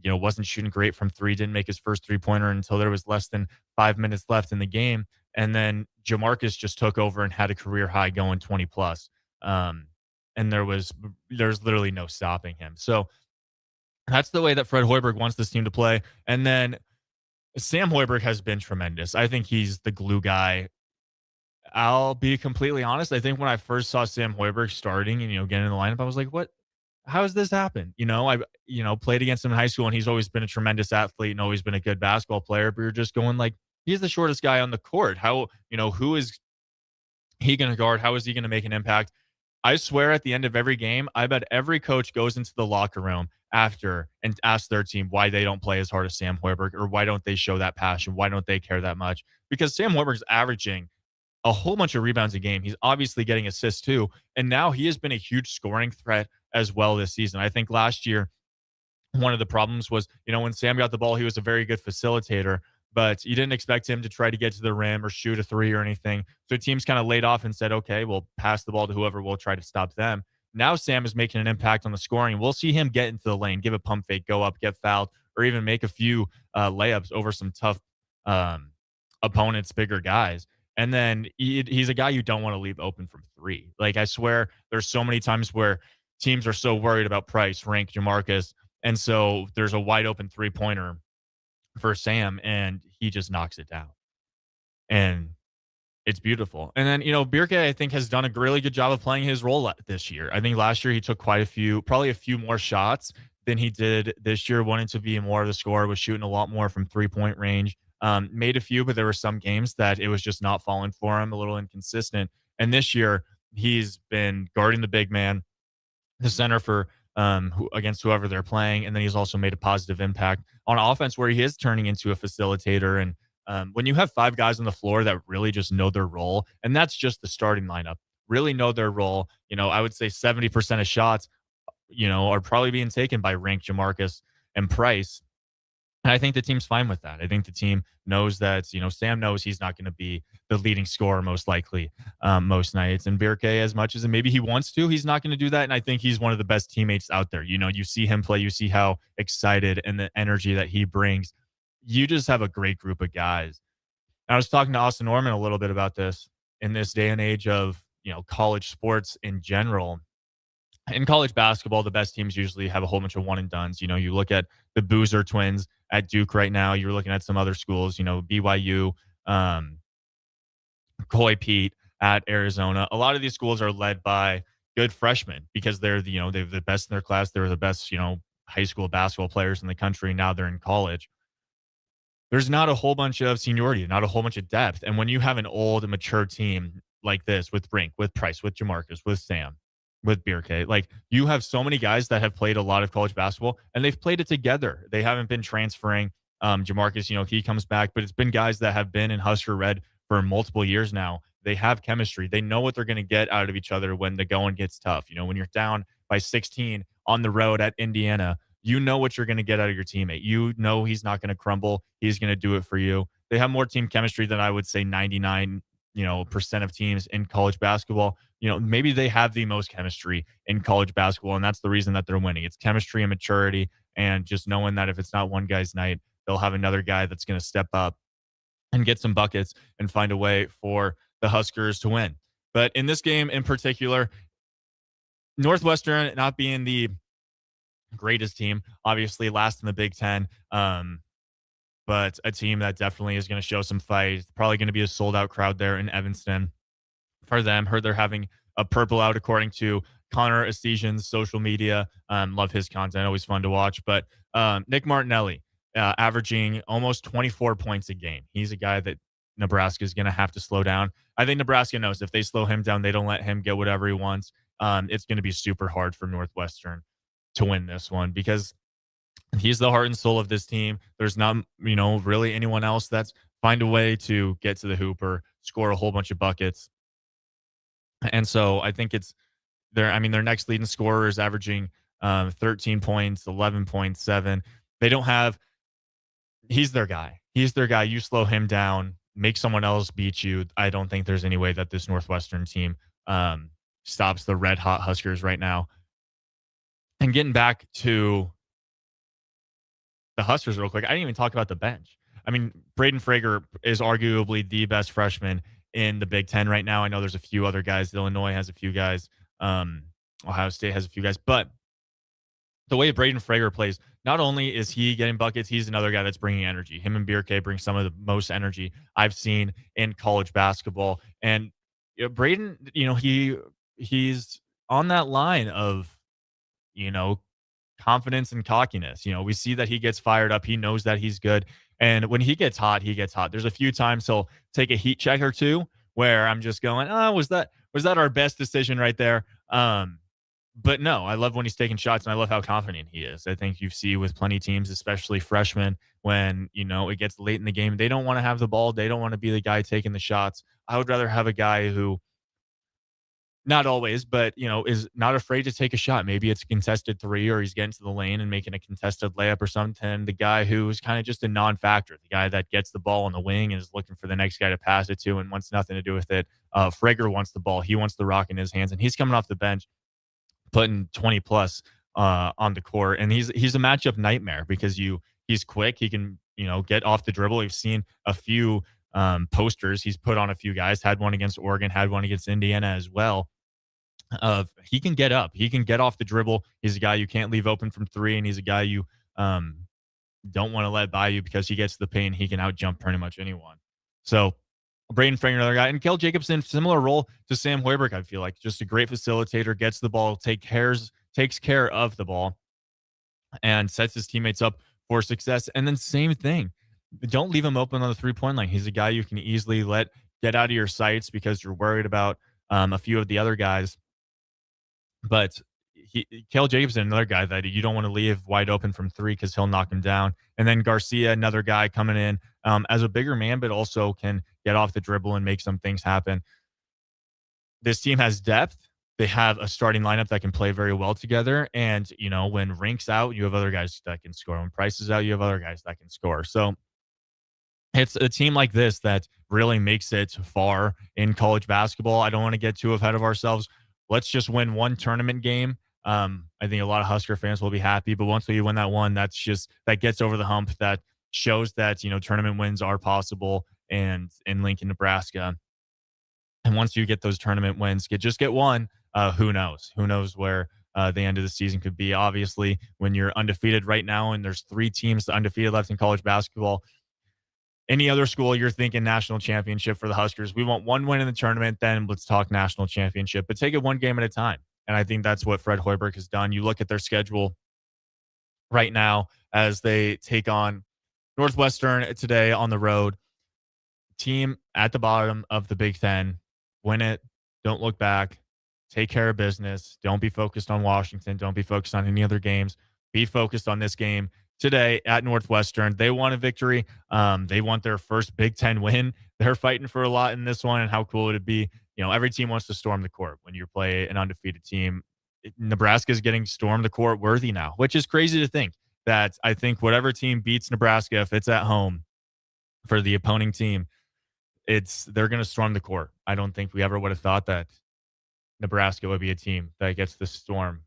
Wasn't shooting great from three, didn't make his first 3-pointer until there was less than 5 minutes left in the game. And then Jamarcus just took over and had a career high going 20 plus. And there's literally no stopping him. So that's the way that Fred Hoiberg wants this team to play. And then Sam Hoiberg has been tremendous. I think he's the glue guy. I'll be completely honest. I think when I first saw Sam Hoiberg starting and, getting in the lineup, I was like, what? How has this happened? I played against him in high school and he's always been a tremendous athlete and always been a good basketball player. But you're just going like, he's the shortest guy on the court. How, who is he going to guard? How is he going to make an impact? I swear at the end of every game, I bet every coach goes into the locker room after and asks their team why they don't play as hard as Sam Hoiberg or why don't they show that passion? Why don't they care that much? Because Sam Hoiberg's averaging a whole bunch of rebounds a game. He's obviously getting assists too. And now he has been a huge scoring threat as well this season. I think last year, one of the problems was, when Sam got the ball, he was a very good facilitator, but you didn't expect him to try to get to the rim or shoot a three or anything. So teams kind of laid off and said, okay, we'll pass the ball to whoever will try to stop them. Now Sam is making an impact on the scoring. We'll see him get into the lane, give a pump fake, go up, get fouled, or even make a few layups over some tough opponents, bigger guys. And then he's a guy you don't want to leave open from three. Like, I swear there's so many times where teams are so worried about Price, Rink, Jamarcus, and so there's a wide open 3-pointer for Sam, and he just knocks it down. And it's beautiful. And then, Birke, I think, has done a really good job of playing his role this year. I think last year he took probably a few more shots than he did this year, wanted to be more of the scorer, was shooting a lot more from 3-point range. Made a few, but there were some games that it was just not falling for him, a little inconsistent. And this year, he's been guarding the big man, the center for against whoever they're playing, and then he's also made a positive impact on offense where he is turning into a facilitator. And when you have five guys on the floor that really just know their role, and that's just the starting lineup, really know their role, I would say 70% of shots, are probably being taken by Rink, Jamarcus, and Price. And I think the team's fine with that. I think the team knows that, Sam knows he's not going to be the leading scorer most likely most nights. And Birke, as much as maybe he wants to, he's not going to do that. And I think he's one of the best teammates out there. You see him play, you see how excited and the energy that he brings. You just have a great group of guys. And I was talking to Austin Norman a little bit about this in this day and age of, college sports in general. In college basketball, the best teams usually have a whole bunch of one and dones. You look at the Boozer twins at Duke right now. You're looking at some other schools, BYU, Coy Pete at Arizona. A lot of these schools are led by good freshmen because they're they're the best in their class. They're the best, high school basketball players in the country. Now they're in college. There's not a whole bunch of seniority, not a whole bunch of depth. And when you have an old and mature team like this with Brink, with Price, with Jamarcus, with Sam, with Birke, like, you have so many guys that have played a lot of college basketball and they've played it together. They haven't been transferring. Jamarcus, he comes back, but it's been guys that have been in Husker red for multiple years now. They have chemistry. They know what they're going to get out of each other when the going gets tough. When you're down by 16 on the road at Indiana, you know what you're going to get out of your teammate. You know he's not going to crumble. He's going to do it for you. They have more team chemistry than I would say 99 percent of teams in college basketball. Maybe they have the most chemistry in college basketball, and that's the reason that they're winning. It's chemistry and maturity, and just knowing that if it's not one guy's night, they'll have another guy that's going to step up and get some buckets and find a way for the Huskers to win. But in this game in particular, Northwestern not being the greatest team, obviously last in the Big Ten, but a team that definitely is going to show some fight. Probably going to be a sold-out crowd there in Evanston for them. Heard they're having a purple out according to Connor Estesian's social media. Love his content. Always fun to watch. But Nick Martinelli averaging almost 24 points a game. He's a guy that Nebraska is going to have to slow down. I think Nebraska knows if they slow him down, they don't let him get whatever he wants. It's going to be super hard for Northwestern to win this one because he's the heart and soul of this team. There's not, really anyone else that's find a way to get to the hoop or score a whole bunch of buckets. And so I think it's their next leading scorer is averaging 13 points, 11.7. They don't have, he's their guy. He's their guy. You slow him down, make someone else beat you. I don't think there's any way that this Northwestern team stops the red hot Huskers right now. And getting back to the Huskers real quick, I didn't even talk about the bench. Braden Frager is arguably the best freshman in the Big Ten right now. I know there's a few other guys. Illinois has a few guys. Ohio State has a few guys. But the way Braden Frager plays, not only is he getting buckets, he's another guy that's bringing energy. Him and Bierke bring some of the most energy I've seen in college basketball. And Braden, he's on that line of, confidence and cockiness. We see that he gets fired up. He knows that he's good. And when he gets hot, he gets hot. There's a few times he'll take a heat check or two where I'm just going, was that our best decision right there? But no, I love when he's taking shots, and I love how confident he is. I think you see with plenty of teams, especially freshmen, when, it gets late in the game, they don't want to have the ball. They don't want to be the guy taking the shots. I would rather have a guy who, not always, but, is not afraid to take a shot. Maybe it's a contested three, or he's getting to the lane and making a contested layup or something. The guy who is kind of just a non-factor, the guy that gets the ball on the wing and is looking for the next guy to pass it to and wants nothing to do with it. Frager wants the ball. He wants the rock in his hands, and he's coming off the bench, putting 20 plus on the court. And he's a matchup nightmare because he's quick. He can, get off the dribble. We've seen a few posters. He's put on a few guys, had one against Oregon, had one against Indiana as well. He can get up. He can get off the dribble. He's a guy you can't leave open from three, and he's a guy you don't want to let by you because he gets to the paint. He can out-jump pretty much anyone. So Braden Frager, another guy. And Kel Jacobson, similar role to Sam Hoiberg, I feel like. Just a great facilitator, gets the ball, takes care of the ball, and sets his teammates up for success. And then same thing. Don't leave him open on the three-point line. He's a guy you can easily let get out of your sights because you're worried about a few of the other guys. But Kel Jacobson, another guy that you don't want to leave wide open from three because he'll knock him down. And then Garcia, another guy coming in as a bigger man, but also can get off the dribble and make some things happen. This team has depth. They have a starting lineup that can play very well together. And, when Rink's out, you have other guys that can score. When Price is out, you have other guys that can score. So it's a team like this that really makes it far in college basketball. I don't want to get too ahead of ourselves. Let's just win one tournament game. I think a lot of Husker fans will be happy, but once we win that one, that gets over the hump. That shows that, tournament wins are possible and in Lincoln, Nebraska. And once you get those tournament wins, get one, who knows? Who knows where the end of the season could be? Obviously, when you're undefeated right now and there's 3 teams undefeated left in college basketball, any other school, you're thinking national championship for the Huskers. We want one win in the tournament, then let's talk national championship. But take it one game at a time. And I think that's what Fred Hoiberg has done. You look at their schedule right now as they take on Northwestern today on the road. Team at the bottom of the Big Ten. Win it. Don't look back. Take care of business. Don't be focused on Washington. Don't be focused on any other games. Be focused on this game today at Northwestern. They want a victory. They want their first Big Ten win. They're fighting for a lot in this one. And how cool would it be? Every team wants to storm the court when you play an undefeated team. Nebraska is getting stormed the court worthy now, which is crazy to think. That I think whatever team beats Nebraska, if it's at home for the opposing team, they're going to storm the court. I don't think we ever would have thought that Nebraska would be a team that gets the storm,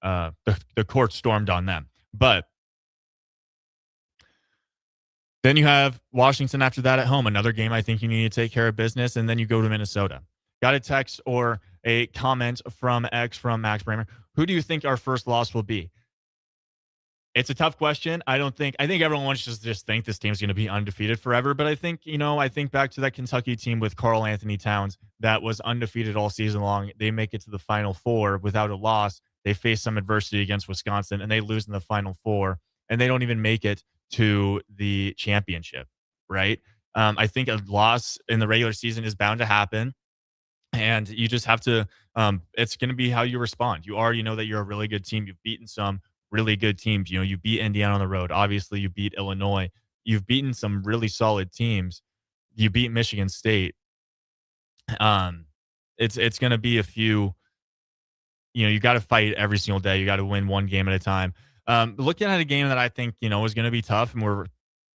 the court stormed on them. But then you have Washington after that at home, another game I think you need to take care of business, and then you go to Minnesota. Got a text or a comment from X from Max Bramer. Who do you think our first loss will be? It's a tough question. I think everyone wants to just think this team's going to be undefeated forever. But I think back to that Kentucky team with Karl Anthony Towns that was undefeated all season long. They make it to the Final Four without a loss. They face some adversity against Wisconsin, and they lose in the Final Four, and they don't even make it to the championship, right? I think a loss in the regular season is bound to happen, and you just have to it's going to be how you respond. You already know that you're a really good team. You've beaten some really good teams. You beat Indiana on the road. Obviously, you beat Illinois. You've beaten some really solid teams. You beat Michigan State. It's going to be a few. You got to fight every single day. You got to win one game at a time. Looking at a game that I think is going to be tough, and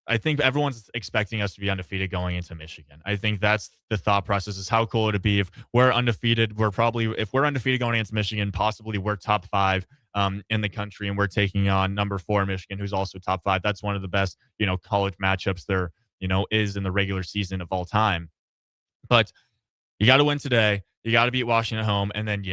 I think everyone's expecting us to be undefeated going into Michigan. I think that's the thought process. Is how cool would it be if we're undefeated? If we're undefeated going against Michigan, possibly we're top 5 in the country, and we're taking on number 4 Michigan, who's also top 5. That's one of the best college matchups there is in the regular season of all time. But you got to win today. You got to beat Washington at home, and then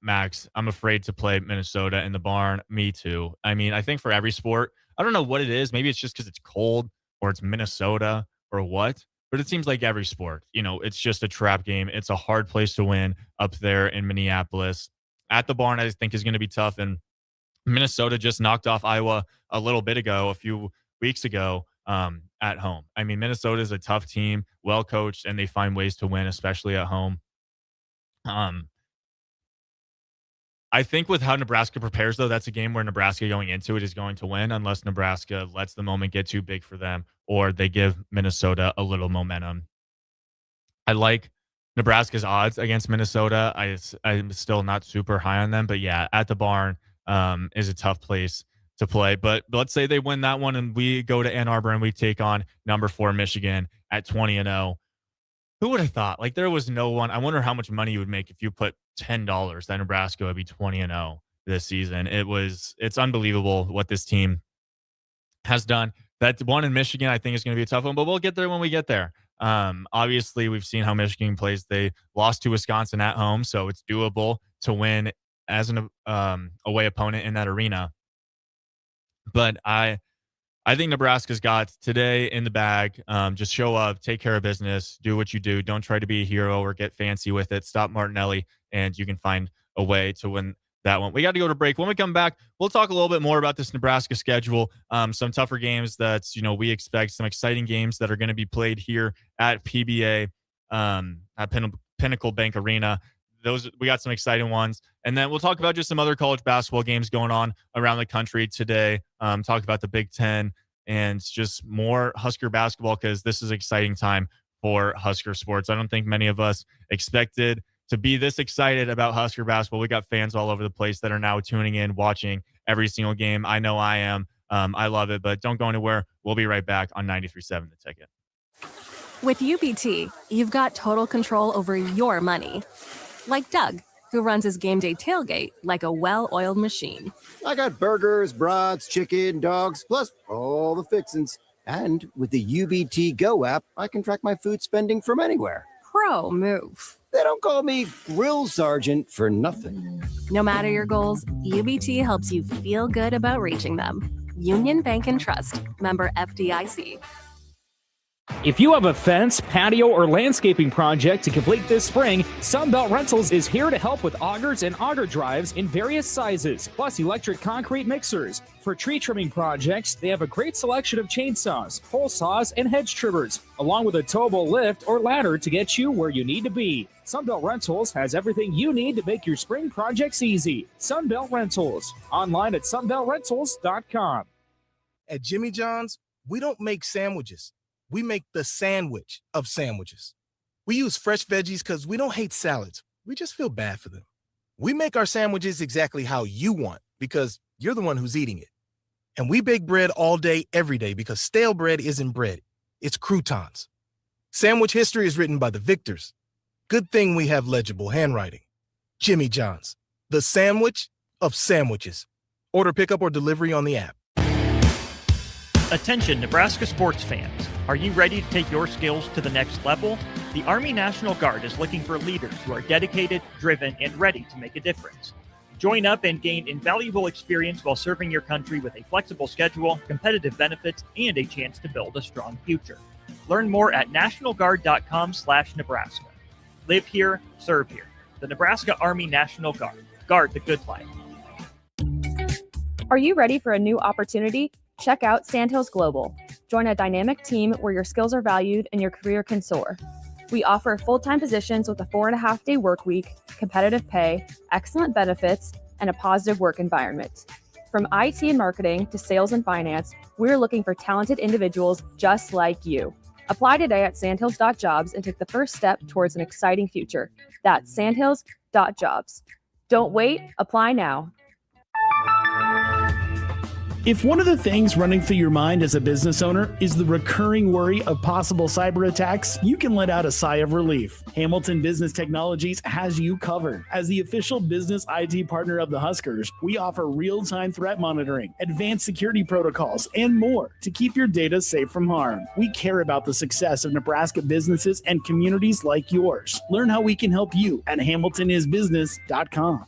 Max, I'm afraid to play Minnesota in the barn. Me too. I mean, I think for every sport, I don't know what it is. Maybe it's just because it's cold or it's Minnesota or what, but it seems like every sport, it's just a trap game. It's a hard place to win up there in Minneapolis. At the barn, I think is going to be tough. And Minnesota just knocked off Iowa a few weeks ago at home. I mean, Minnesota is a tough team, well coached, and they find ways to win, especially at home. I think with how Nebraska prepares, though, that's a game where Nebraska going into it is going to win unless Nebraska lets the moment get too big for them or they give Minnesota a little momentum. I like Nebraska's odds against Minnesota. I'm still not super high on them, but at the barn is a tough place to play. But let's say they win that one and we go to Ann Arbor and we take on number 4 Michigan at 20-0. Who would have thought? Like, there was no one. I wonder how much money you would make if you put $10 that Nebraska would be 20-0 this season. It's unbelievable what this team has done. That one in Michigan, I think, is going to be a tough one, but we'll get there when we get there. Obviously, we've seen how Michigan plays. They lost to Wisconsin at home, so it's doable to win as an away opponent in that arena. But I think Nebraska's got today in the bag. Just show up, take care of business, do what you do. Don't try to be a hero or get fancy with it. Stop Martinelli, and you can find a way to win that one. We got to go to break. When we come back, we'll talk a little bit more about this Nebraska schedule, some tougher games that we expect, some exciting games that are going to be played here at PBA, at Pinnacle Bank Arena. We got some exciting ones. And then we'll talk about just some other college basketball games going on around the country today. Talk about the Big Ten and just more Husker basketball, because this is an exciting time for Husker sports. I don't think many of us expected to be this excited about Husker basketball. We got fans all over the place that are now tuning in, watching every single game. I know I am. I love it, but don't go anywhere. We'll be right back on 93.7 The Ticket. With UBT, you've got total control over your money. Like Doug, who runs his Gameday tailgate like a well-oiled machine. I got burgers, brats, chicken, dogs, plus all the fixins'. And with the UBT Go app, I can track my food spending from anywhere. Pro move. They don't call me Grill Sergeant for nothing. No matter your goals, UBT helps you feel good about reaching them. Union Bank and Trust. Member FDIC. If you have a fence, patio, or landscaping project to complete this spring, Sunbelt Rentals is here to help with augers and auger drives in various sizes, plus electric concrete mixers. For tree trimming projects, they have a great selection of chainsaws, pole saws, and hedge trimmers, along with a towable lift or ladder to get you where you need to be. Sunbelt Rentals has everything you need to make your spring projects easy. Sunbelt Rentals, online at sunbeltrentals.com. At Jimmy John's, we don't make sandwiches. We make the sandwich of sandwiches. We use fresh veggies because we don't hate salads. We just feel bad for them. We make our sandwiches exactly how you want because you're the one who's eating it. And we bake bread all day, every day because stale bread isn't bread. It's croutons. Sandwich history is written by the victors. Good thing we have legible handwriting. Jimmy John's, the sandwich of sandwiches. Order pickup or delivery on the app. Attention, Nebraska sports fans. Are you ready to take your skills to the next level? The Army National Guard is looking for leaders who are dedicated, driven, and ready to make a difference. Join up and gain invaluable experience while serving your country with a flexible schedule, competitive benefits, and a chance to build a strong future. Learn more at nationalguard.com/Nebraska. Live here, serve here. The Nebraska Army National Guard. Guard the good life. Are you ready for a new opportunity? Check out Sandhills Global. Join a dynamic team where your skills are valued and your career can soar. We offer full-time positions with a 4.5-day work week, competitive pay, excellent benefits, and a positive work environment. From IT and marketing to sales and finance, we're looking for talented individuals just like you. Apply today at sandhills.jobs and take the first step towards an exciting future. That's sandhills.jobs. Don't wait, apply now. If one of the things running through your mind as a business owner is the recurring worry of possible cyber attacks, you can let out a sigh of relief. Hamilton Business Technologies has you covered. As the official business IT partner of the Huskers, we offer real-time threat monitoring, advanced security protocols, and more to keep your data safe from harm. We care about the success of Nebraska businesses and communities like yours. Learn how we can help you at hamiltonisbusiness.com.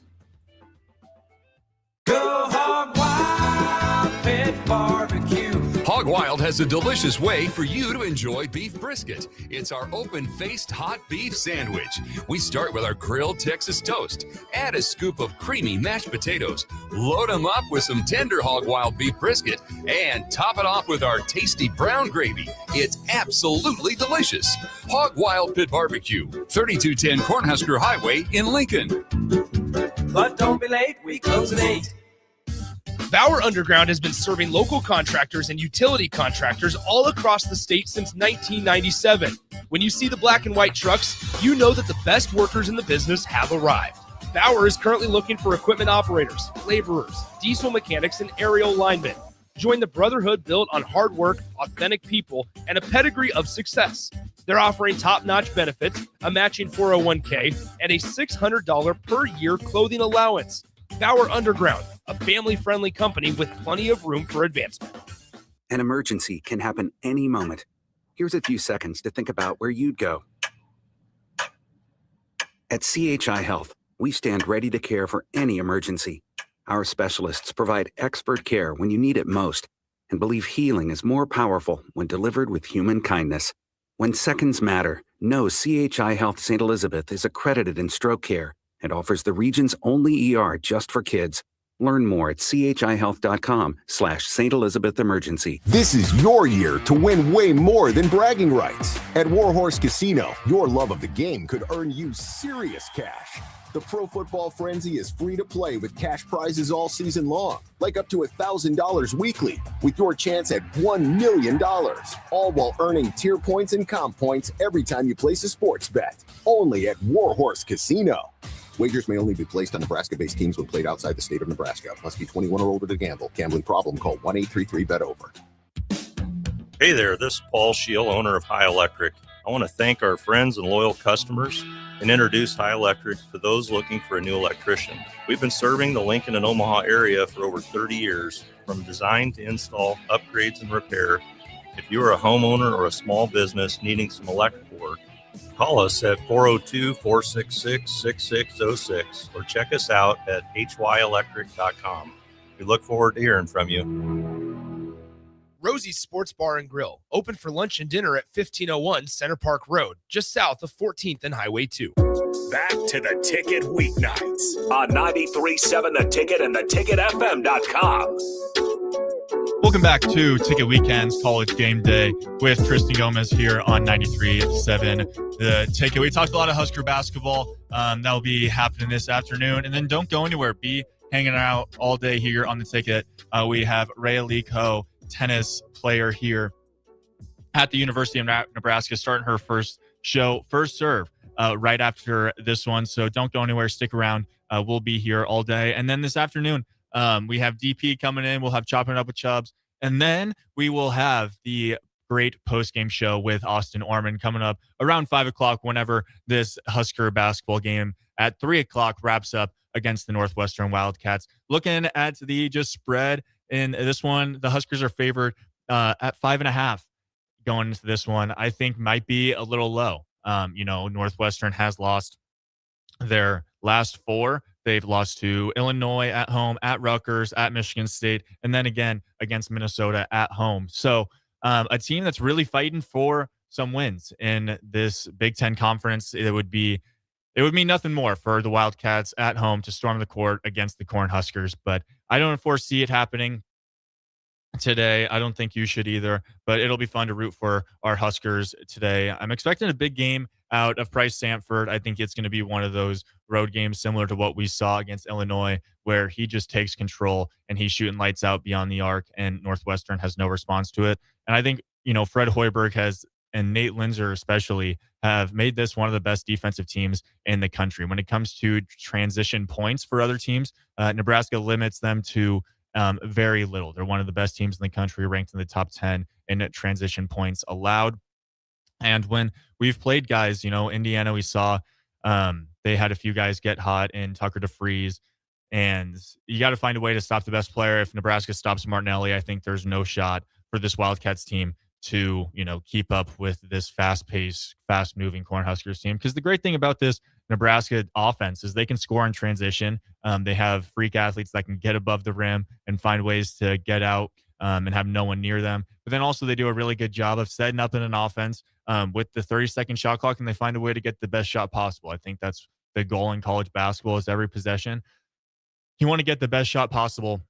Go Hog Wild Pit Barbecue. Hog Wild has a delicious way for you to enjoy beef brisket. It's our open-faced hot beef sandwich. We start with our grilled Texas toast. Add a scoop of creamy mashed potatoes. Load them up with some tender Hog Wild beef brisket and top it off with our tasty brown gravy. It's absolutely delicious. Hog Wild Pit Barbecue, 3210 Cornhusker Highway in Lincoln. But don't be late, we close at 8. Bauer Underground has been serving local contractors and utility contractors all across the state since 1997. When you see the black and white trucks, you know that the best workers in the business have arrived. Bauer is currently looking for equipment operators, laborers, diesel mechanics, and aerial linemen. Join the brotherhood built on hard work, authentic people, and a pedigree of success. They're offering top-notch benefits, a matching 401k, and a $600 per year clothing allowance. Bauer Underground, a family-friendly company with plenty of room for advancement. An emergency can happen any moment. Here's a few seconds to think about where you'd go. At CHI Health, we stand ready to care for any emergency. Our specialists provide expert care when you need it most and believe healing is more powerful when delivered with human kindness. When seconds matter, know CHI Health St. Elizabeth is accredited in stroke care and offers the region's only ER just for kids. Learn more at chihealth.com/St. Elizabeth Emergency. This is your year to win way more than bragging rights. At Warhorse Casino, your love of the game could earn you serious cash. The Pro Football Frenzy is free to play with cash prizes all season long, like up to $1,000 weekly, with your chance at $1 million, all while earning tier points and comp points every time you place a sports bet. Only at Warhorse Casino. Wagers may only be placed on Nebraska-based teams when played outside the state of Nebraska. Must be 21 or older to gamble. Gambling problem? Call 1-833-BET-OVER. Hey there, this is Paul Scheel, owner of High Electric. I want to thank our friends and loyal customers and introduce High Electric to those looking for a new electrician. We've been serving the Lincoln and Omaha area for over 30 years, from design to install, upgrades, and repair. If you are a homeowner or a small business needing some electrical work, call us at 402-466-6606 or check us out at hyelectric.com. We look forward to hearing from you. Rosie's Sports Bar and Grill, open for lunch and dinner at 1501 Center Park Road, just south of 14th and Highway 2. Back to the Ticket weeknights on 93.7 The Ticket and theticketfm.com. Welcome back to Ticket Weekends College Game Day with Tristan Gomes here on 93.7 The Ticket. We talked a lot of Husker basketball. That will be happening this afternoon. And then don't go anywhere. Be hanging out all day here on The Ticket. We have Rhea Leako, tennis player here at the University of Nebraska, starting her first serve right after this one. So don't go anywhere. Stick around we'll be here all day. And then this afternoon, we have DP coming in. We'll have Chopping It Up with Chubbs. And then we will have the great post-game show with Austin Orman coming up around 5 o'clock whenever this Husker basketball game at 3 o'clock wraps up against the Northwestern Wildcats. Looking at the just spread in this one, the Huskers are favored at 5.5 going into this one. I think might be a little low. Northwestern has lost their last 4. They've lost to Illinois at home, at Rutgers, at Michigan State, and then again against Minnesota at home. So a team that's really fighting for some wins in this Big Ten conference. It would mean nothing more for the Wildcats at home to storm the court against the Cornhuskers, but I don't foresee it happening today. I don't think you should either, but it'll be fun to root for our Huskers today. I'm expecting a big game out of Price Sanford. I think it's going to be one of those road games similar to what we saw against Illinois, where he just takes control and he's shooting lights out beyond the arc, and Northwestern has no response to it. And I think, Fred Hoiberg and Nate Linzer especially have made this one of the best defensive teams in the country. When it comes to transition points for other teams, Nebraska limits them to very little. They're one of the best teams in the country, ranked in the top 10 in transition points allowed. And when we've played guys, Indiana, we saw they had a few guys get hot in Tucker DeFreeze, and you got to find a way to stop the best player. If Nebraska stops Martinelli, I think there's no shot for this Wildcats team to, keep up with this fast-paced, fast-moving Cornhuskers team. Because the great thing about this Nebraska offense is they can score in transition. They have freak athletes that can get above the rim and find ways to get out and have no one near them. But then also they do a really good job of setting up in an offense with the 30-second shot clock, and they find a way to get the best shot possible. I think that's the goal in college basketball, is every possession you want to get the best shot possible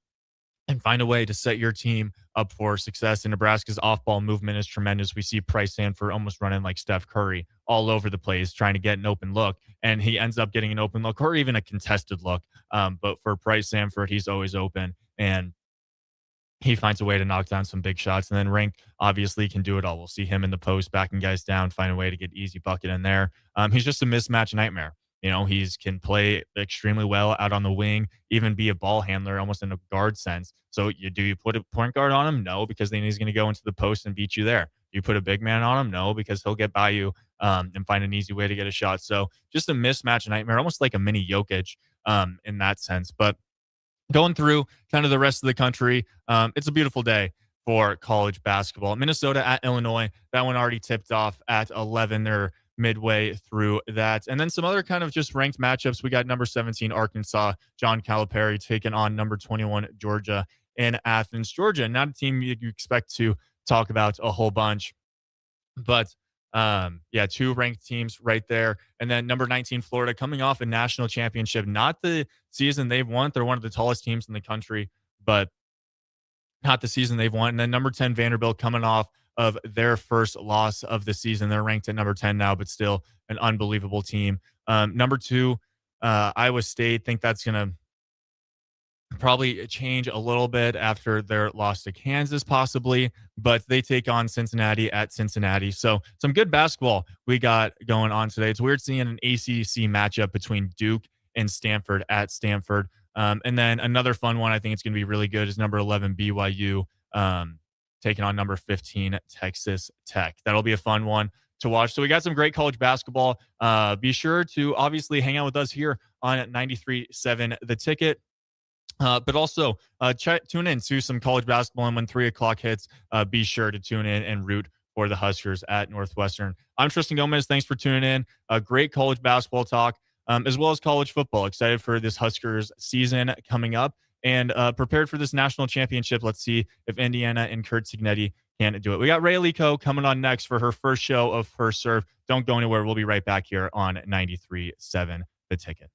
and find a way to set your team up for success. And Nebraska's off-ball movement is tremendous. We see Price Sanford almost running like Steph Curry all over the place, trying to get an open look, and he ends up getting an open look or even a contested look. But for Price Sanford, he's always open, and he finds a way to knock down some big shots. And then Rank obviously can do it all. We'll see him in the post, backing guys down, find a way to get easy bucket in there. He's just a mismatch nightmare. He can play extremely well out on the wing, even be a ball handler almost in a guard sense. So do you put a point guard on him? No, because then he's going to go into the post and beat you there. You put a big man on him? No, because he'll get by you and find an easy way to get a shot. So just a mismatch nightmare, almost like a mini Jokic in that sense. But going through kind of the rest of the country, it's a beautiful day for college basketball. Minnesota at Illinois, that one already tipped off at 11. They're midway through that. And then some other kind of just ranked matchups. We got number 17 Arkansas, John Calipari taking on number 21 Georgia in Athens, Georgia. Not a team you expect to talk about a whole bunch, but 2 ranked teams right there. And then number 19 Florida, coming off a national championship, not the season they've won. They're one of the tallest teams in the country, but not the season they've won. And then number 10 Vanderbilt, coming off of their first loss of the season. They're ranked at number 10 now, but still an unbelievable team. Number 2, Iowa State. Think that's going to probably change a little bit after their loss to Kansas, possibly, but they take on Cincinnati at Cincinnati. So some good basketball we got going on today. It's weird seeing an ACC matchup between Duke and Stanford at Stanford. And then another fun one I think it's going to be really good is number 11 BYU taking on number 15 Texas Tech. That'll be a fun one to watch. So we got some great college basketball. Be sure to obviously hang out with us here on 93.7 The Ticket. But also tune in to some college basketball, and when 3 o'clock hits, be sure to tune in and root for the Huskers at Northwestern. I'm Tristan Gomes. Thanks for tuning in. A great college basketball talk, as well as college football. Excited for this Huskers season coming up, and prepared for this national championship. Let's see if Indiana and Kurt Signetti can do it. We got Ray Lico coming on next for her first show of First Serve. Don't go anywhere. We'll be right back here on 93.7 The Ticket.